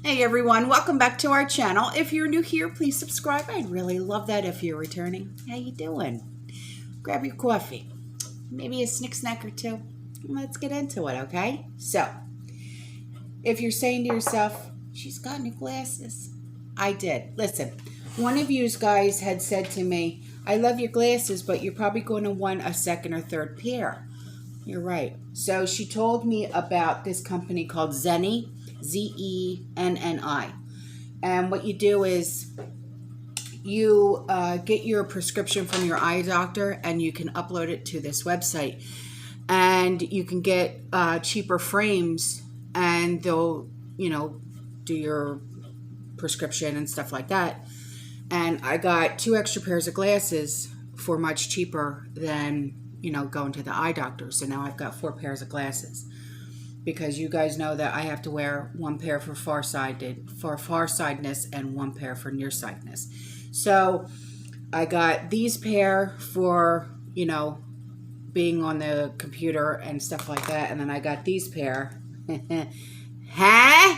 Hey everyone, welcome back to our channel. If you're new here, please subscribe. I'd really love that if you're returning. How you doing? Grab your coffee, maybe a snack or two. Let's get into it, okay? So, if you're saying to yourself, she's got new glasses. I did. Listen, one of you guys had said to me, I love your glasses, but you're probably going to want a second or third pair. You're right. So she told me about this company called Zenni. Zenni. And what you do is you get your prescription from your eye doctor and you can upload it to this website. And you can get cheaper frames and they'll, do your prescription and stuff like that. And I got 2 extra pairs of glasses for much cheaper than, going to the eye doctor. So now I've got 4 pairs of glasses. Because you guys know that I have to wear 1 pair for farsightedness and 1 pair for nearsightedness. So I got these pair for, being on the computer and stuff like that. And then I got these pair. Huh?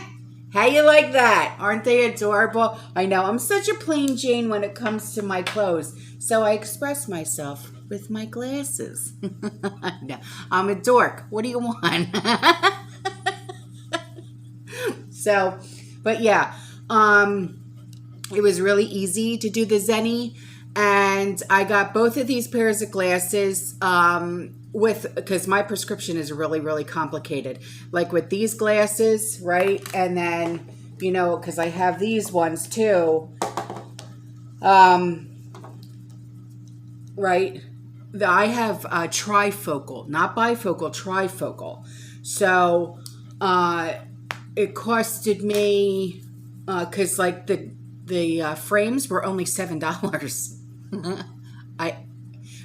How you like that? Aren't they adorable? I know, I'm such a plain Jane when it comes to my clothes. So I express myself with my glasses. No, I'm a dork. What do you want? So, but yeah, it was really easy to do the Zenni, and I got both of these pairs of glasses because my prescription is really, really complicated. Like with these glasses, right? And then, because I have these ones too, right? I have trifocal, not bifocal, trifocal. So it costed me, because like the frames were only $7.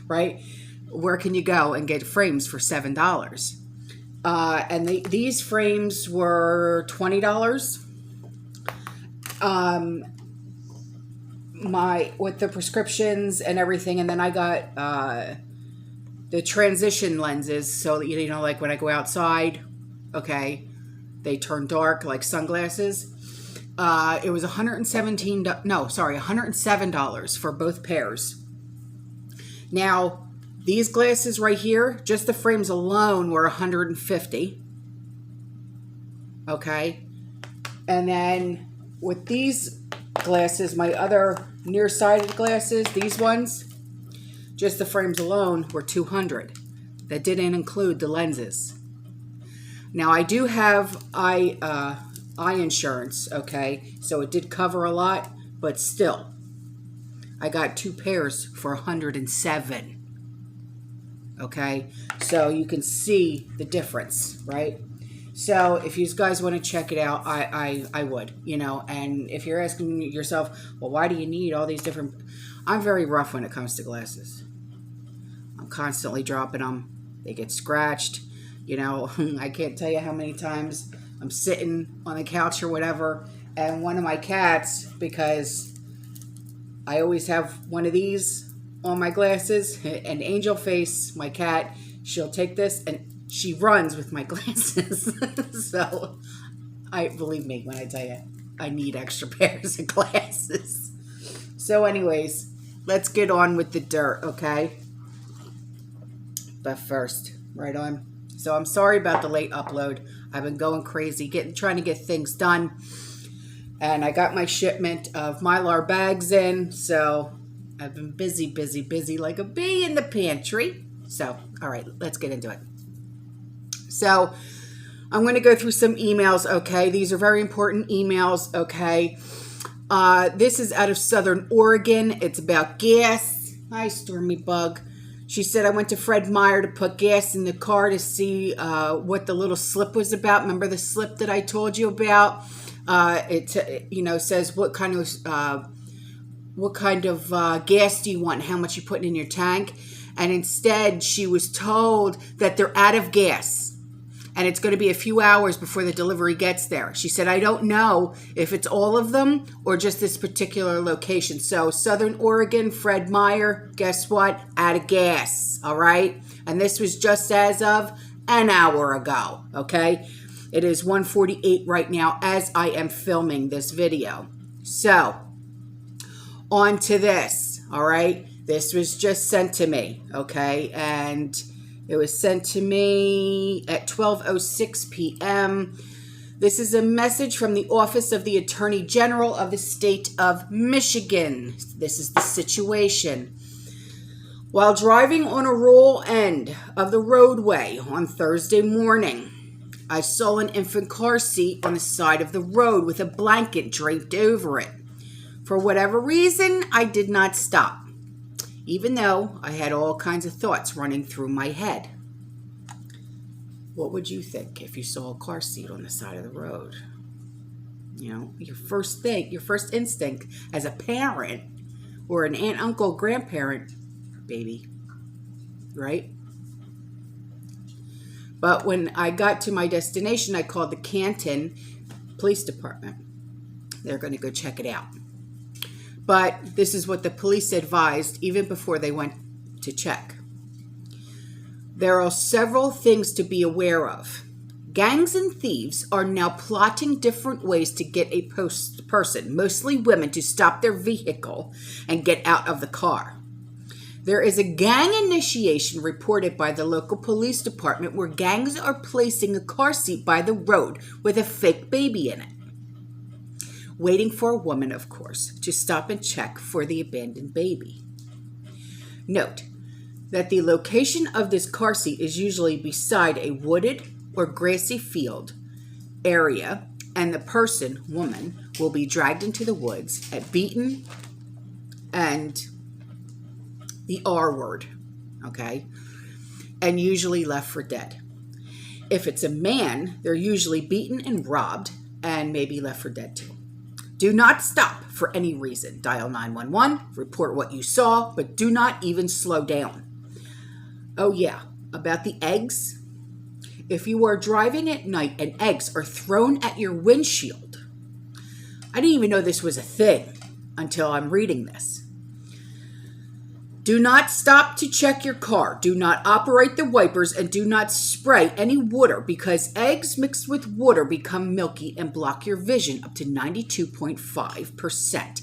Right? Where can you go and get frames for $7? And these frames were $20. With the prescriptions and everything, and then I got the transition lenses, so that like when I go outside, okay, they turn dark like sunglasses. It was $107 for both pairs. Now these glasses right here, just the frames alone were $150. Okay, and then with these glasses, my other nearsighted glasses, these ones, just the frames alone were $200. That didn't include the lenses. Now I do have eye insurance, okay, so it did cover a lot, but still, I got 2 pairs for $107. Okay, so you can see the difference, right? So if you guys want to check it out, I would, and if you're asking yourself, well, why do you need all these different... I'm very rough when it comes to glasses. I'm constantly dropping them. They get scratched. I can't tell you how many times I'm sitting on the couch or whatever, and one of my cats, because I always have one of these on my glasses, and Angel Face, my cat, she'll take this and she runs with my glasses. So, believe me when I tell you, I need extra pairs of glasses. So anyways, let's get on with the dirt, okay? But first, right on. So I'm sorry about the late upload. I've been going crazy, trying to get things done. And I got my shipment of mylar bags in, so I've been busy like a bee in the pantry. So, all right, let's get into it. So I'm going to go through some emails, okay? These are very important emails, okay? This is out of Southern Oregon. It's about gas. Hi, Stormy Bug. She said, I went to Fred Meyer to put gas in the car to see what the little slip was about. Remember the slip that I told you about? It says what kind of gas do you want, how much you're putting in your tank. And instead, she was told that they're out of gas. And it's going to be a few hours before the delivery gets there. She said, I don't know if it's all of them or just this particular location. So Southern Oregon, Fred Meyer, guess what? Out of gas, all right? And this was just as of an hour ago, okay? It is 1:48 right now as I am filming this video. So, on to this, all right? This was just sent to me, okay? And it was sent to me at 12:06 p.m. This is a message from the Office of the Attorney General of the State of Michigan. This is the situation. While driving on a rural end of the roadway on Thursday morning, I saw an infant car seat on the side of the road with a blanket draped over it. For whatever reason, I did not stop, even though I had all kinds of thoughts running through my head. What would you think if you saw a car seat on the side of the road? You know, your first instinct as a parent or an aunt, uncle, grandparent, baby, right? But when I got to my destination, I called the Canton Police Department. They're going to go check it out. But this is what the police advised even before they went to check. There are several things to be aware of. Gangs and thieves are now plotting different ways to get a person, mostly women, to stop their vehicle and get out of the car. There is a gang initiation reported by the local police department where gangs are placing a car seat by the road with a fake baby in it, waiting for a woman, of course, to stop and check for the abandoned baby. Note that the location of this car seat is usually beside a wooded or grassy field area, and the person, woman, will be dragged into the woods and beaten and the R word, okay, and usually left for dead. If it's a man, they're usually beaten and robbed and maybe left for dead too. Do not stop for any reason. Dial 911, report what you saw, but do not even slow down. Oh yeah, about the eggs. If you are driving at night and eggs are thrown at your windshield, I didn't even know this was a thing until I'm reading this. Do not stop to check your car. Do not operate the wipers and do not spray any water because eggs mixed with water become milky and block your vision up to 92.5%.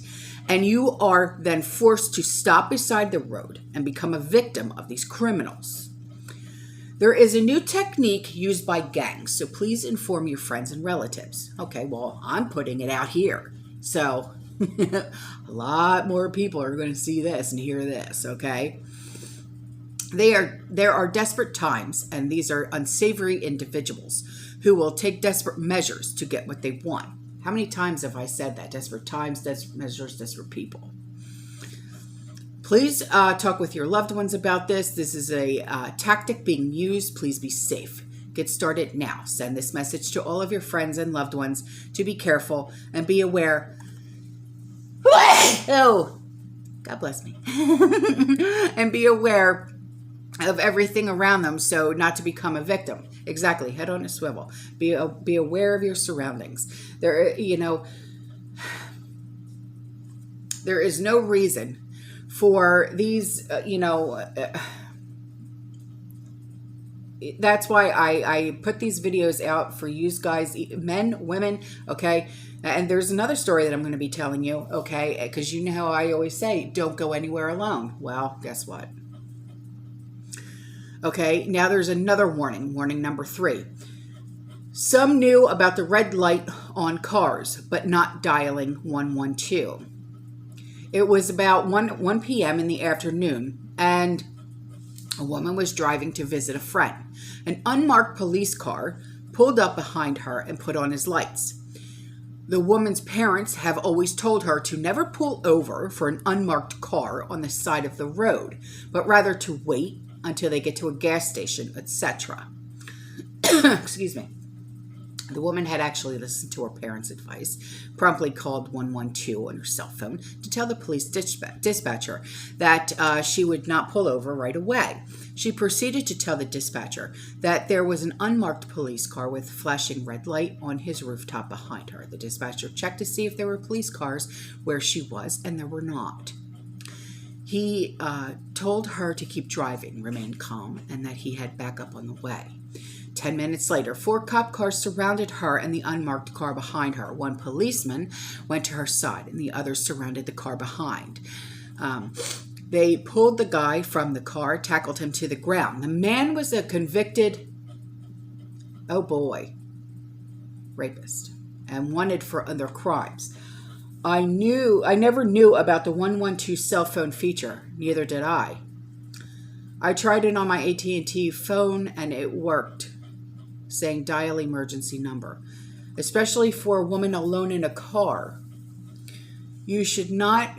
And you are then forced to stop beside the road and become a victim of these criminals. There is a new technique used by gangs, so please inform your friends and relatives. Okay, well, I'm putting it out here. So a lot more people are going to see this and hear this, okay? There are desperate times, and these are unsavory individuals who will take desperate measures to get what they want. How many times have I said that? Desperate times, desperate measures, desperate people. Please talk with your loved ones about this. This is a tactic being used. Please be safe. Get started now. Send this message to all of your friends and loved ones to be careful and be aware. Oh, God bless me. And be aware of everything around them so not to become a victim. Exactly. Head on a swivel. Be aware of your surroundings. There is no reason for these, that's why I put these videos out for you guys, men, women, okay? And there's another story that I'm going to be telling you, okay? Because you know how I always say, don't go anywhere alone. Well, guess what? Okay, now there's another warning, warning number 3. Some knew about the red light on cars, but not dialing 112. It was about 1 p.m. in the afternoon, and a woman was driving to visit a friend. An unmarked police car pulled up behind her and put on his lights. The woman's parents have always told her to never pull over for an unmarked car on the side of the road, but rather to wait until they get to a gas station, etc. Excuse me. The woman had actually listened to her parents' advice, promptly called 112 on her cell phone to tell the police dispatcher that she would not pull over right away. She proceeded to tell the dispatcher that there was an unmarked police car with flashing red light on his rooftop behind her. The dispatcher checked to see if there were police cars where she was, and there were not. He told her to keep driving, remain calm, and that he had backup on the way. 10 minutes later, 4 cop cars surrounded her and the unmarked car behind her. 1 policeman went to her side and the others surrounded the car behind. They pulled the guy from the car, tackled him to the ground. The man was a convicted, oh boy, rapist and wanted for other crimes. I never knew about the 112 cell phone feature. Neither did I. I tried it on my AT&T phone and it worked, saying dial emergency number, especially for a woman alone in a car. You should not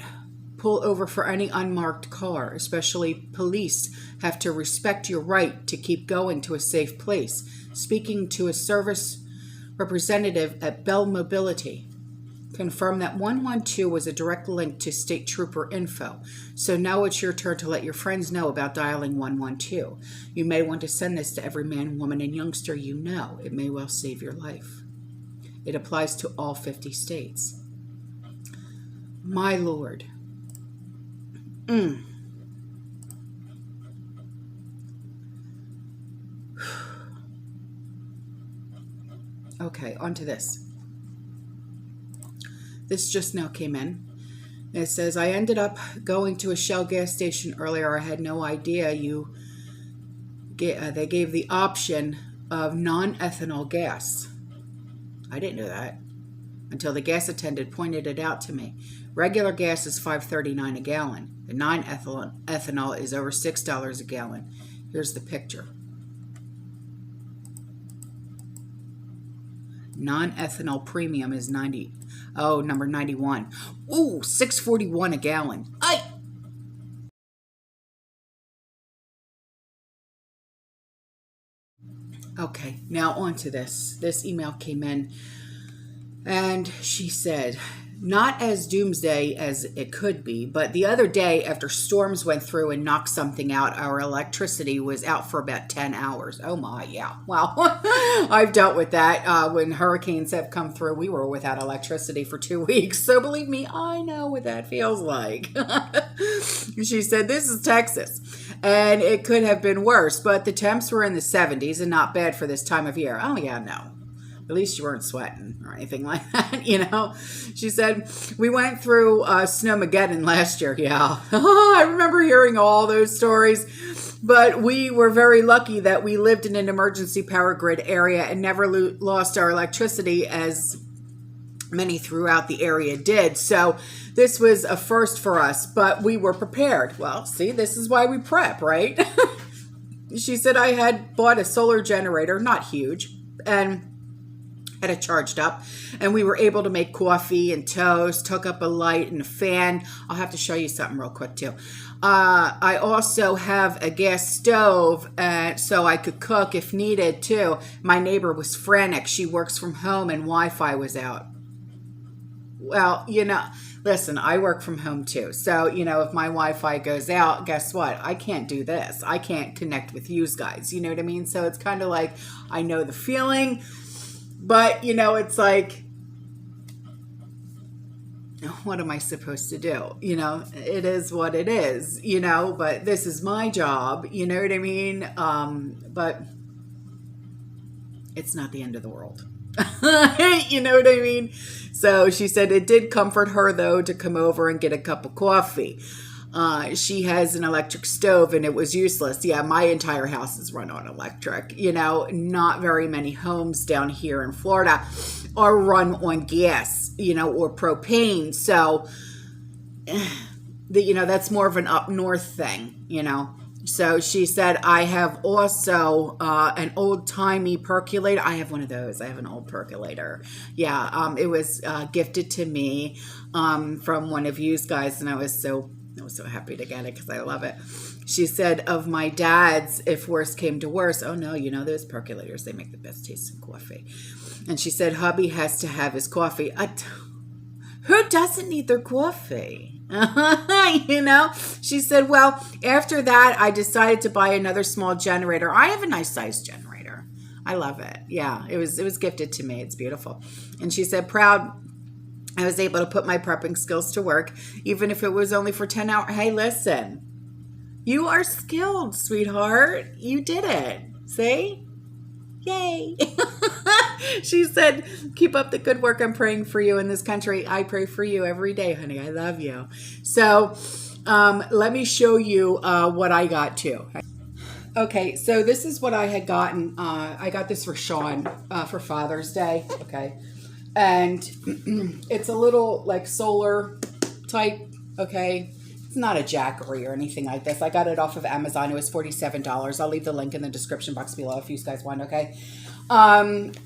pull over for any unmarked car, especially police have to respect your right to keep going to a safe place. Speaking to a service representative at Bell Mobility, confirmed that 112 was a direct link to state trooper info. So now it's your turn to let your friends know about dialing 112. You may want to send this to every man, woman, and youngster you know. It may well save your life. It applies to all 50 states. My Lord. Okay, on to this. This just now came in. It says, I ended up going to a Shell gas station earlier. I had no idea they gave the option of non-ethanol gas. I didn't know that until the gas attendant pointed it out to me. Regular gas is $5.39 a gallon. The non-ethanol is over $6 a gallon. Here's the picture. Non-ethanol premium is number 91. Ooh, $6.41 a gallon. Okay, now on to this. This email came in and she said, not as doomsday as it could be, but the other day after storms went through and knocked something out, our electricity was out for about 10 hours. Oh my, yeah. Well, I've dealt with that. When hurricanes have come through, we were without electricity for 2 weeks. So believe me, I know what that feels like. She said, this is Texas, and it could have been worse, but the temps were in the 70s and not bad for this time of year. Oh yeah, no. At least you weren't sweating or anything like that, you know. She said, we went through Snowmageddon last year. Yeah, I remember hearing all those stories. But we were very lucky that we lived in an emergency power grid area and never lost our electricity as many throughout the area did. So this was a first for us, but we were prepared. Well, see, this is why we prep, right? She said, I had bought a solar generator, not huge, and had it charged up, and we were able to make coffee and toast, hook up a light and a fan. I'll have to show you something real quick too. I also have a gas stove, so I could cook if needed too. My neighbor was frantic. She works from home and Wi-Fi was out. Well, you know, listen, I work from home too. So, you know, if my Wi-Fi goes out, guess what? I can't do this. I can't connect with you guys. You know what I mean? So it's kind of like, I know the feeling. But, you know, it's like, what am I supposed to do? You know, it is what it is, you know, but this is my job, you know what I mean? But it's not the end of the world. You know what I mean? So she said it did comfort her, though, to come over and get a cup of coffee. She has an electric stove and it was useless. Yeah, my entire house is run on electric. You know, not very many homes down here in Florida are run on gas, you know, or propane. So, you know, that's more of an up north thing, you know. So she said, I have also an old-timey percolator. I have one of those. I have an old percolator. Yeah, it was gifted to me from one of you guys, and I was so happy to get it because I love it. She said, of my dad's, if worse came to worse, oh no, you know, those percolators, they make the best tasting coffee. And she said, hubby has to have his coffee. Who doesn't need their coffee? You know, she said, well, after that, I decided to buy another small generator. I have a nice sized generator. I love it. Yeah, it was gifted to me. It's beautiful. And she said, proud I was able to put my prepping skills to work, even if it was only for 10 hours. Hey, listen, you are skilled, sweetheart. You did it. See? Yay. She said, keep up the good work. I'm praying for you in this country. I pray for you every day, honey. I love you. So let me show you what I got too. Okay, so this is what I had gotten. I got this for Sean for Father's Day. Okay. And it's a little like solar type. Okay. It's not a jackery or anything like this. I got it off of Amazon. It was $47. I'll leave the link in the description box below if you guys want. Okay.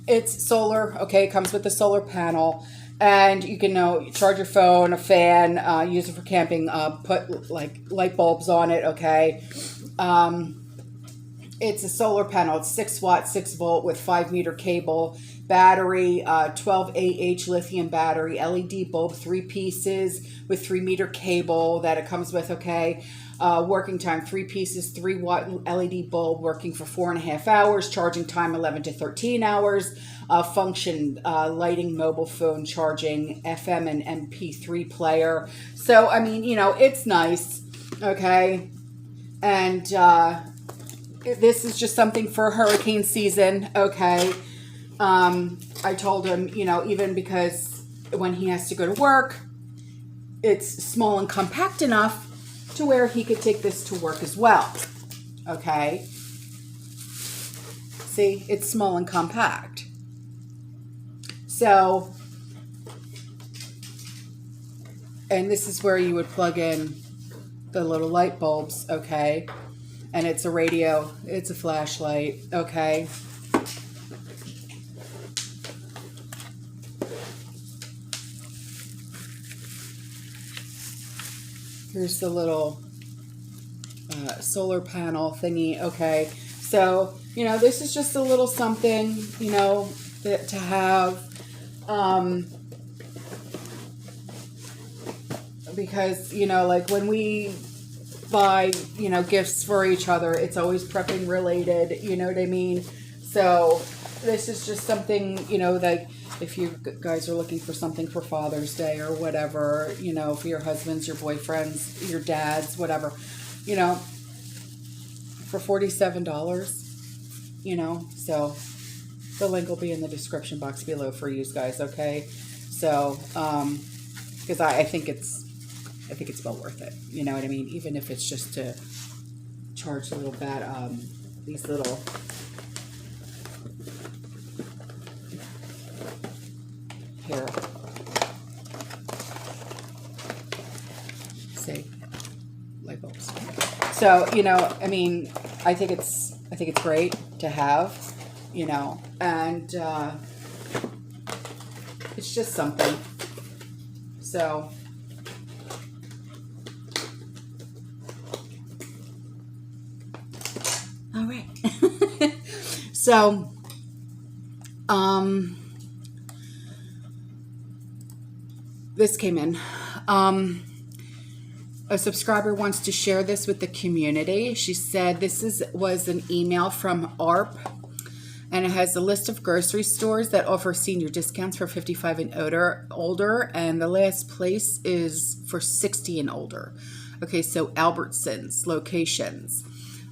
It's solar. Okay. It comes with the solar panel. And you can charge your phone, a fan, use it for camping, put like light bulbs on it. Okay. It's a solar panel. It's 6 watt, 6 volt with 5 meter cable, battery, 12 AH lithium battery, LED bulb, 3 pieces with 3 meter cable that it comes with. Okay. Working time, 3 pieces, 3 watt LED bulb working for 4.5 hours, charging time 11 to 13 hours, function, lighting, mobile phone charging, FM and MP3 player. So, I mean, it's nice. Okay. And, this is just something for hurricane season. Okay. I told him, even because when he has to go to work, it's small and compact enough to where he could take this to work as well. Okay. See, it's small and compact. So, and this is where you would plug in the little light bulbs. Okay. And it's a radio, it's a flashlight, okay? Here's the little solar panel thingy, okay? So, this is just a little something, that to have, because, like when we buy, gifts for each other, it's always prepping related, you know what I mean? So this is just something, that if you guys are looking for something for Father's Day or whatever, for your husbands, your boyfriends, your dads, whatever, for $47, so the link will be in the description box below for you guys. Okay. So, because I think it's well worth it. You know what I mean? Even if it's just to charge the little these little here. Say light bulbs. So, I mean, I think it's great to have, and it's just something. So, all right. So, this came in. A subscriber wants to share this with the community. She said this was an email from ARP, and it has a list of grocery stores that offer senior discounts for 55 and older, and the last place is for 60 and older. Okay, so Albertsons locations.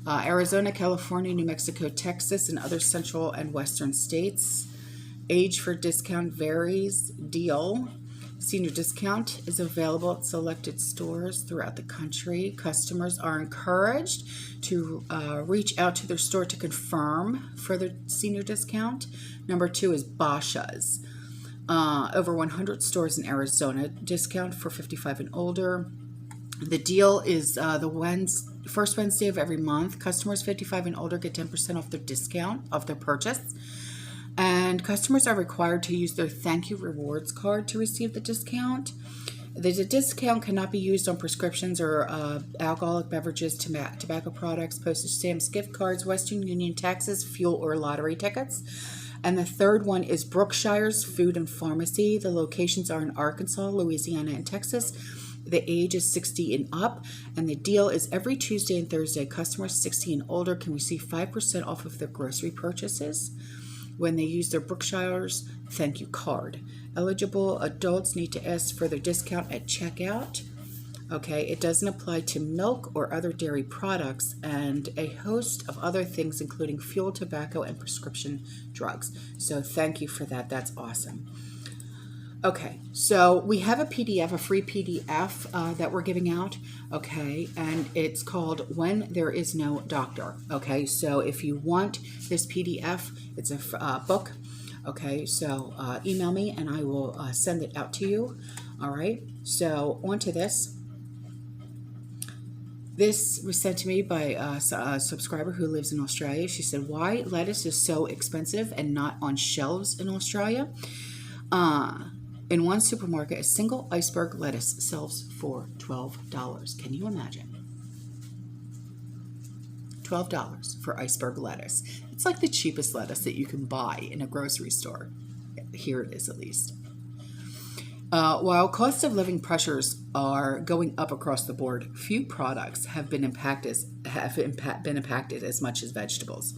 Arizona, California, New Mexico, Texas, and other central and western states. Age for discount varies. Deal. Senior discount is available at selected stores throughout the country. Customers are encouraged to reach out to their store to confirm further senior discount. Number 2 is Basha's. Over 100 stores in Arizona. Discount for 55 and older. The deal is the first Wednesday of every month. Customers 55 and older get 10% off their discount of their purchase. And customers are required to use their thank you rewards card to receive the discount. The discount cannot be used on prescriptions or alcoholic beverages, tobacco products, postage stamps, gift cards, Western Union taxes, fuel, or lottery tickets. And the third one is Brookshire's Food and Pharmacy. The locations are in Arkansas, Louisiana, and Texas. The age is 60 and up, and the deal is every Tuesday and Thursday. Customers 60 and older can receive 5% off of their grocery purchases when they use their Brookshire's thank you card. Eligible adults need to ask for their discount at checkout. Okay, it doesn't apply to milk or other dairy products and a host of other things, including fuel, tobacco, and prescription drugs. So thank you for that. That's awesome. Okay, so we have a PDF, a free PDF that we're giving out, okay, and it's called When There Is No Doctor, okay, so if you want this PDF, it's a book, okay, so email me and I will send it out to you, all right, so on to this. This was sent to me by a subscriber who lives in Australia. She said, why lettuce is so expensive and not on shelves in Australia? In one supermarket, a single iceberg lettuce sells for $12. Can you imagine? $12 for iceberg lettuce. It's like the cheapest lettuce that you can buy in a grocery store. Here it is, at least. While cost of living pressures are going up across the board, few products have been impacted as much as vegetables.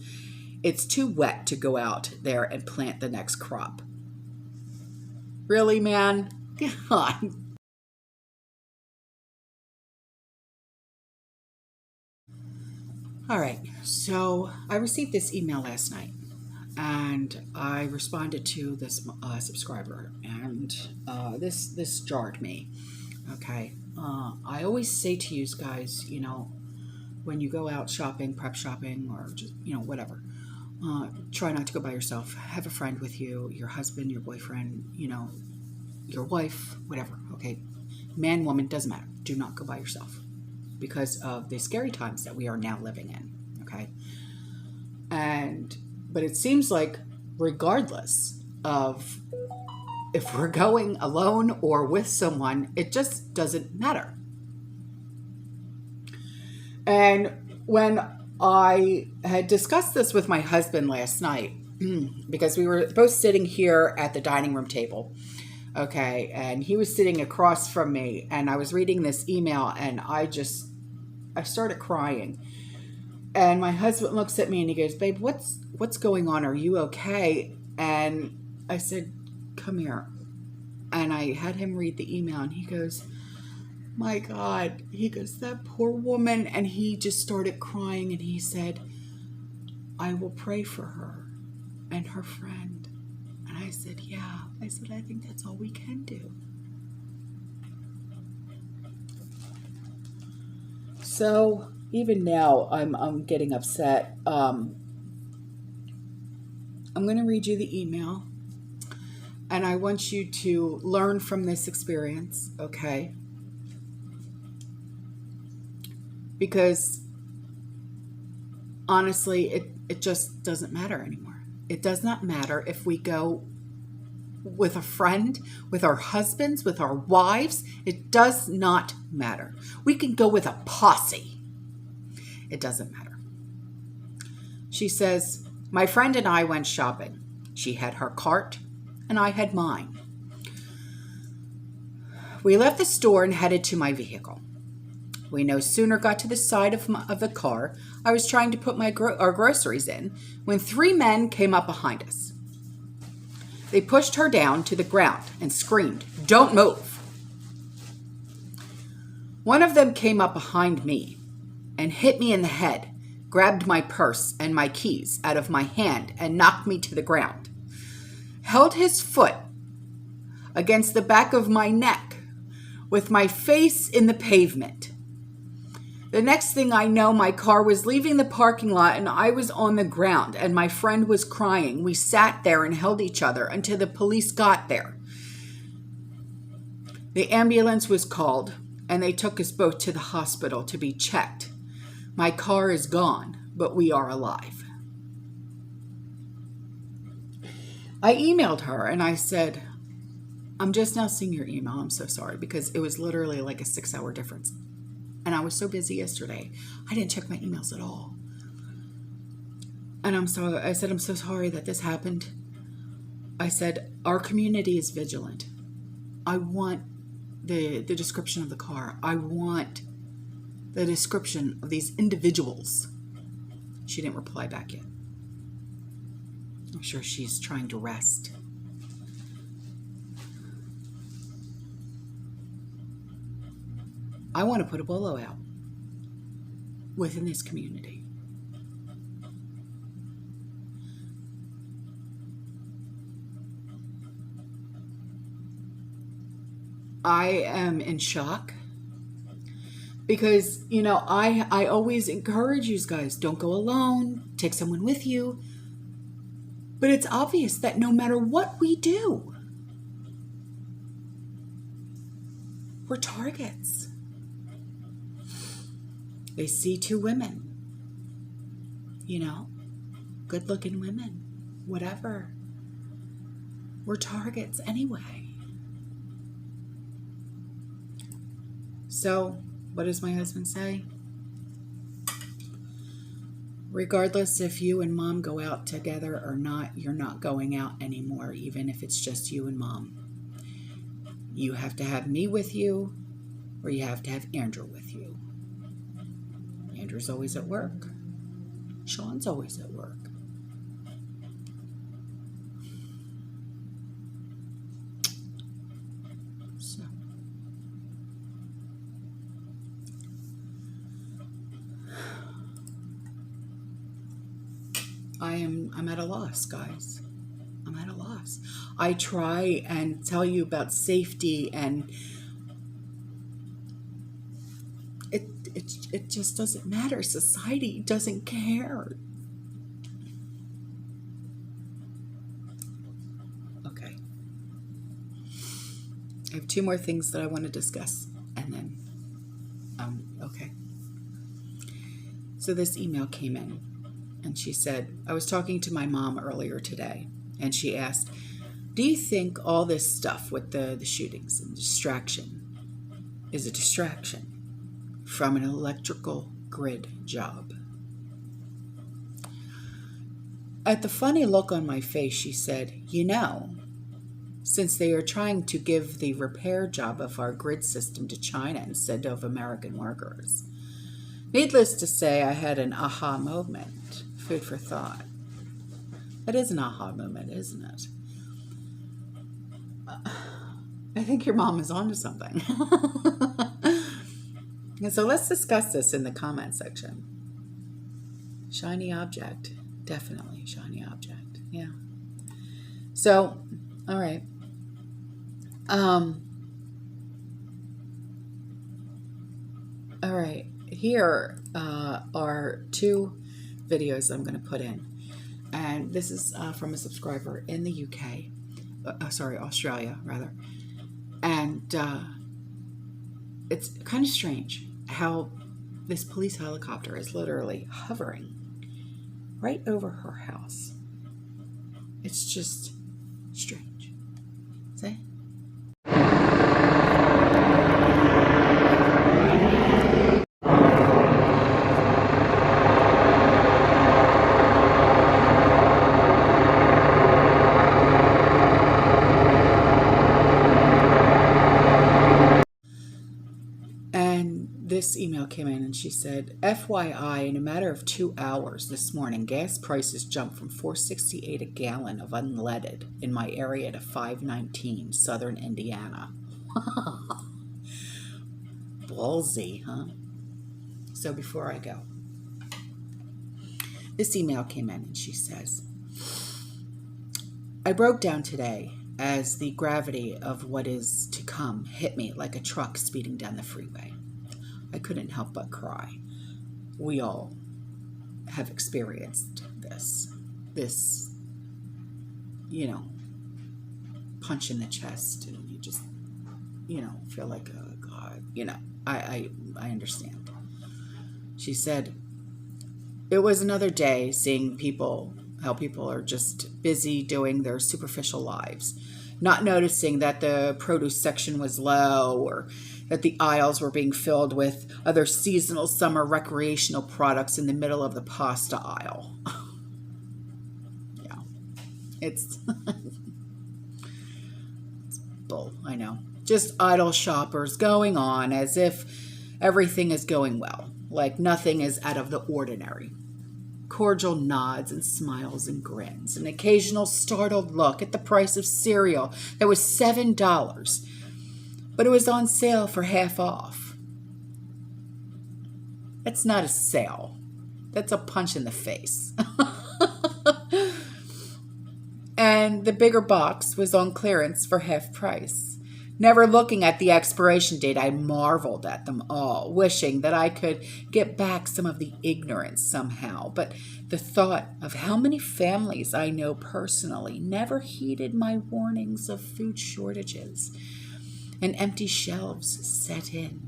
It's too wet to go out there and plant the next crop. Really, man? Come on. All right, so I received this email last night, and I responded to this subscriber, and this jarred me. Okay, I always say to you guys, you know, when you go out shopping, prep shopping, or just, you know, whatever, try not to go by yourself. Have a friend with you, your husband, your boyfriend, you know, your wife, whatever, okay? Man, woman, doesn't matter. Do not go by yourself because of the scary times that we are now living in, okay? But it seems like regardless of if we're going alone or with someone, it just doesn't matter. And when I had discussed this with my husband last night, because we were both sitting here at the dining room table, okay, and he was sitting across from me, and I was reading this email, and I started crying. And my husband looks at me and he goes, babe, what's going on? Are you okay? And I said, come here. And I had him read the email, and he goes, my God, he goes, that poor woman. And he just started crying, and he said, I will pray for her and her friend. And I said, yeah. I said, I think that's all we can do. So even now, I'm getting upset. I'm going to read you the email, and I want you to learn from this experience, okay? Because honestly, it just doesn't matter anymore. It does not matter if we go with a friend, with our husbands, with our wives. It does not matter. We can go with a posse. It doesn't matter. She says, my friend and I went shopping. She had her cart and I had mine. We left the store and headed to my vehicle. We no sooner got to the side of the car, I was trying to put our groceries in, when 3 men came up behind us. They pushed her down to the ground and screamed, don't move. One of them came up behind me and hit me in the head, grabbed my purse and my keys out of my hand and knocked me to the ground. Held his foot against the back of my neck with my face in the pavement. The next thing I know, my car was leaving the parking lot and I was on the ground and my friend was crying. We sat there and held each other until the police got there. The ambulance was called and they took us both to the hospital to be checked. My car is gone, but we are alive. I emailed her and I said, I'm just now seeing your email. I'm so sorry, because it was literally like a 6-hour difference. And I was so busy yesterday, I didn't check my emails at all. And I said, I'm so sorry that this happened. I said, our community is vigilant. I want the description of the car. I want the description of these individuals. She didn't reply back yet. I'm sure she's trying to rest. I want to put a bolo out within this community. I am in shock because, you know, I always encourage you guys, don't go alone, take someone with you. But it's obvious that no matter what we do, we're targets. They see two women, you know, good-looking women, whatever. We're targets anyway. So, what does my husband say? Regardless if you and mom go out together or not, you're not going out anymore, even if it's just you and mom. You have to have me with you, or you have to have Andrew with you. Andrew's always at work. Sean's always at work. So. I'm at a loss, guys. I'm at a loss. I try and tell you about safety, and it just doesn't matter. Society doesn't care. Okay. I have two more things that I want to discuss, and then, okay. So this email came in, and she said, I was talking to my mom earlier today, and she asked, do you think all this stuff with the shootings and distraction is a distraction from an electrical grid job? At the funny look on my face, she said, you know, since they are trying to give the repair job of our grid system to China instead of American workers. Needless to say, I had an aha moment. Food for thought. That is an aha moment, isn't it? I think your mom is onto something. And so let's discuss this in the comment section. Shiny object. Definitely shiny object. Yeah. So, all right. All right. Here are two videos I'm going to put in. And this is from a subscriber in the UK. Australia, rather. And it's kind of strange how this police helicopter is literally hovering right over her house. It's just strange. See? This email came in and she said, FYI, in a matter of 2 hours this morning, gas prices jumped from $4.68 a gallon of unleaded in my area to $5.19, southern Indiana. Ballsy, huh? So before I go, this email came in and she says, I broke down today as the gravity of what is to come hit me like a truck speeding down the freeway. I couldn't help but cry. We all have experienced this, you know, punch in the chest, and you just, you know, feel like, oh God, you know, I understand. She said, it was another day seeing how people are just busy doing their superficial lives, not noticing that the produce section was low or that the aisles were being filled with other seasonal summer recreational products in the middle of the pasta aisle. Yeah, it's bull, I know. Just idle shoppers going on as if everything is going well, like nothing is out of the ordinary. Cordial nods and smiles and grins, an occasional startled look at the price of cereal that was $7, but it was on sale for half off. That's not a sale. That's a punch in the face. And the bigger box was on clearance for half price. Never looking at the expiration date, I marveled at them all, wishing that I could get back some of the ignorance somehow. But the thought of how many families I know personally never heeded my warnings of food shortages and empty shelves set in.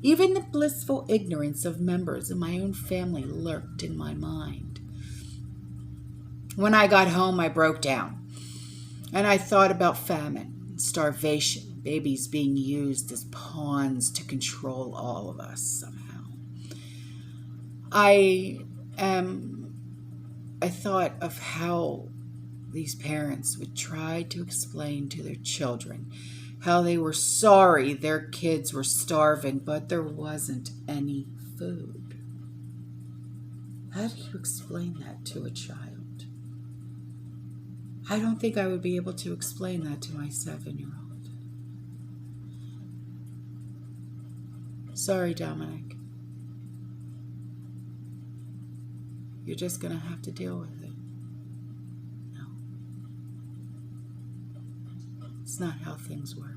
Even the blissful ignorance of members of my own family lurked in my mind. When I got home, I broke down, and I thought about famine, starvation, babies being used as pawns to control all of us somehow. I thought of how these parents would try to explain to their children how they were sorry their kids were starving, but there wasn't any food. How do you explain that to a child? I don't think I would be able to explain that to my 7-year-old. Sorry, Dominic. You're just going to have to deal with it. No. It's not how things work.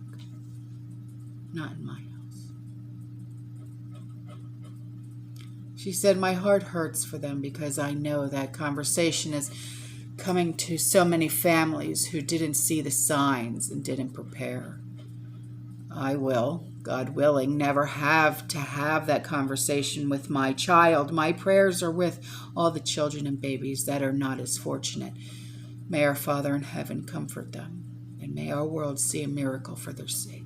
Not in my house. She said, my heart hurts for them because I know that conversation is coming to so many families who didn't see the signs and didn't prepare. I will, God willing, never have to have that conversation with my child. My prayers are with all the children and babies that are not as fortunate. May our Father in heaven comfort them, and may our world see a miracle for their sake.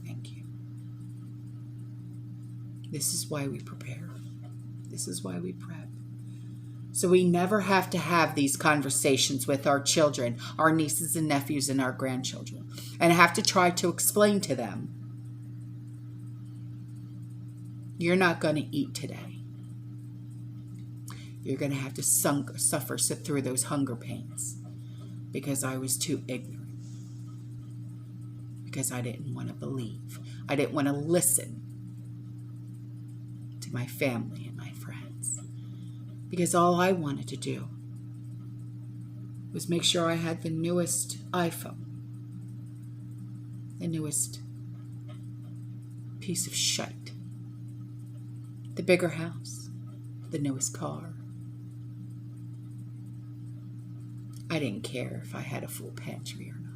Thank you. This is why we prepare. This is why we prep. So we never have to have these conversations with our children, our nieces and nephews, and our grandchildren, and have to try to explain to them, you're not going to eat today. You're going to have to sit through those hunger pains because I was too ignorant, because I didn't want to believe. I didn't want to listen to my family and my friends, because all I wanted to do was make sure I had the newest iPhone, the newest piece of shite, the bigger house, the newest car. I didn't care if I had a full pantry or not.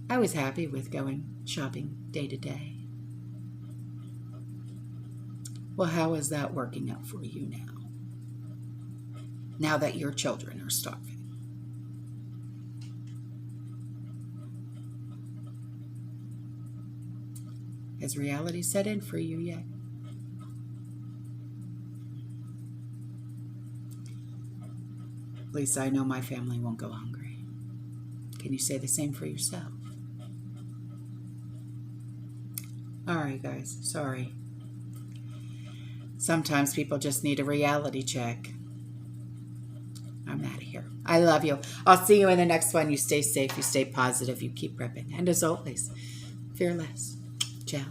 I was happy with going shopping day to day. Well, how is that working out for you now? Now that your children are starving? Has reality set in for you yet? At least I know my family won't go hungry. Can you say the same for yourself? All right, guys, sorry. Sometimes people just need a reality check. I'm out of here. I love you. I'll see you in the next one. You stay safe, you stay positive, you keep prepping. And as always, fearless. Ciao.